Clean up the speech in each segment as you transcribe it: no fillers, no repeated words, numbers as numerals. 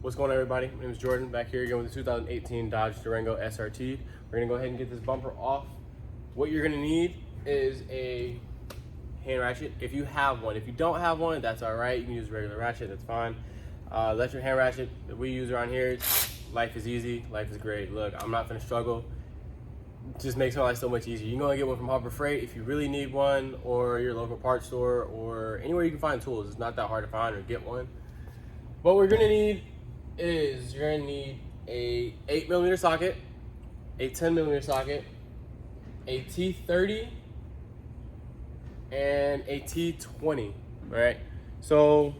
What's going on, everybody? My name is Jordan, back here again with the 2018 Dodge Durango SRT. We're gonna go ahead and get this bumper off. What you're gonna need is a hand ratchet, if you have one. If you don't have one, that's all right. You can use a regular ratchet, that's fine. Electric hand ratchet that we use around here, life is easy, life is great. Look, I'm not gonna struggle. It just makes my life so much easier. You can go and get one from Harbor Freight if you really need one, or your local parts store, or anywhere you can find tools. It's not that hard to find or get one. What we're gonna need is you're gonna need a 8mm socket, a 10mm socket, a T30, and a T20, all right? So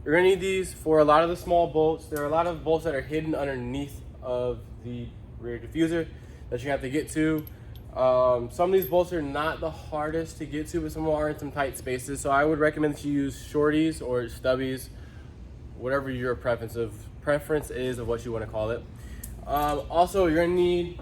you're gonna need these for a lot of the small bolts. There are a lot of bolts that are hidden underneath of the rear diffuser that you have to get to. Some of these bolts are not the hardest to get to, but some are in some tight spaces. So I would recommend that you use shorties or stubbies, whatever your preference is of what you want to call it. Also, you're gonna need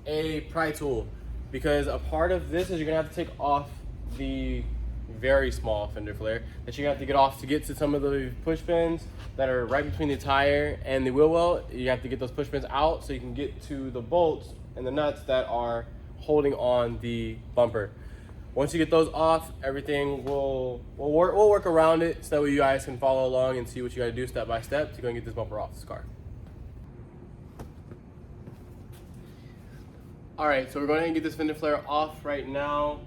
a pry tool, because a part of this is you're gonna have to take off the very small fender flare that you have to get off to get to some of the push pins that are right between the tire and the wheel well. You have to get those push pins out so you can get to the bolts and the nuts that are holding on the bumper. Once you get those off, everything we'll work around it so that way you guys can follow along and see what you got to do step by step to go and get this bumper off this car. All right, so we're going to get this fender flare off right now.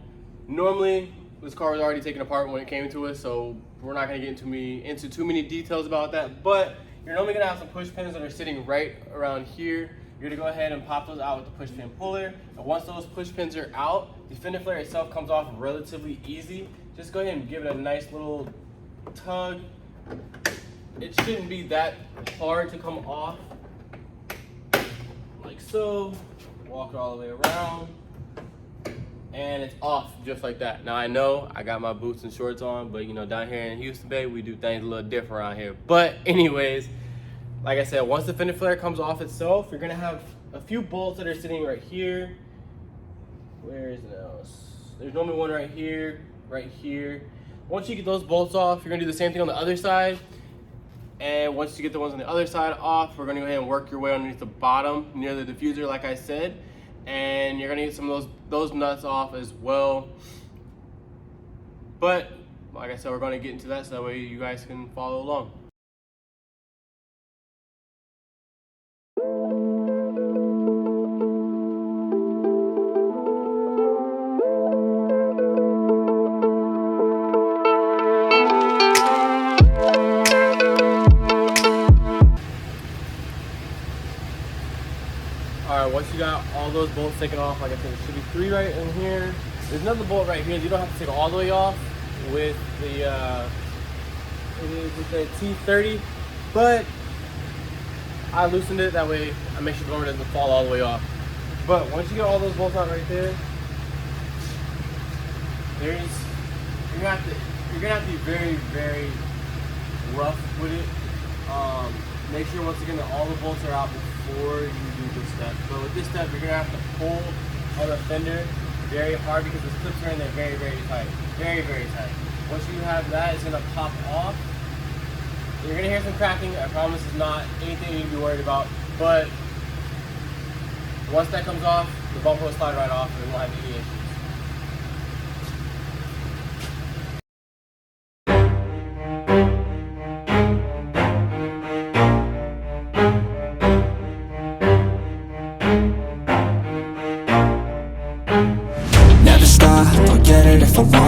Normally, this car was already taken apart when it came to us, so we're not going to get into too many details about that. But you're normally going to have some push pins that are sitting right around here. You're gonna go ahead and pop those out with the push pin puller. And once those push pins are out, the fender flare itself comes off relatively easy. Just go ahead and give it a nice little tug. It shouldn't be that hard to come off. Like so. Walk it all the way around. And it's off just like that. Now I know I got my boots and shorts on, but you know, down here in Houston Bay, we do things a little different around here. But anyways, like I said, once the fender flare comes off itself, you're gonna have a few bolts that are sitting right here. Where is it else? There's normally one right here, right here. Once you get those bolts off, you're gonna do the same thing on the other side. And once you get the ones on the other side off, we're gonna go ahead and work your way underneath the bottom near the diffuser, like I said. And you're gonna get some of those nuts off as well. But like I said, we're gonna get into that so that way you guys can follow along. Alright, once you got all those bolts taken off, like I said, there should be 3 right in here. There's another bolt right here. You don't have to take it all the way off with the T30, but I loosened it that way I make sure the bumper doesn't fall all the way off. But once you get all those bolts out right there, you're gonna have to be very, very rough with it. Make sure once again that all the bolts are out before you do this step. But with this step, you're gonna have to pull on the fender very hard because the clips are in there very, very tight. Very, very tight. Once you have that, it's gonna pop off. You're gonna hear some cracking. I promise it's not anything you need to be worried about. But once that comes off, the bumper will slide right off and we won't have any issues. Never stop, I'll get it if I want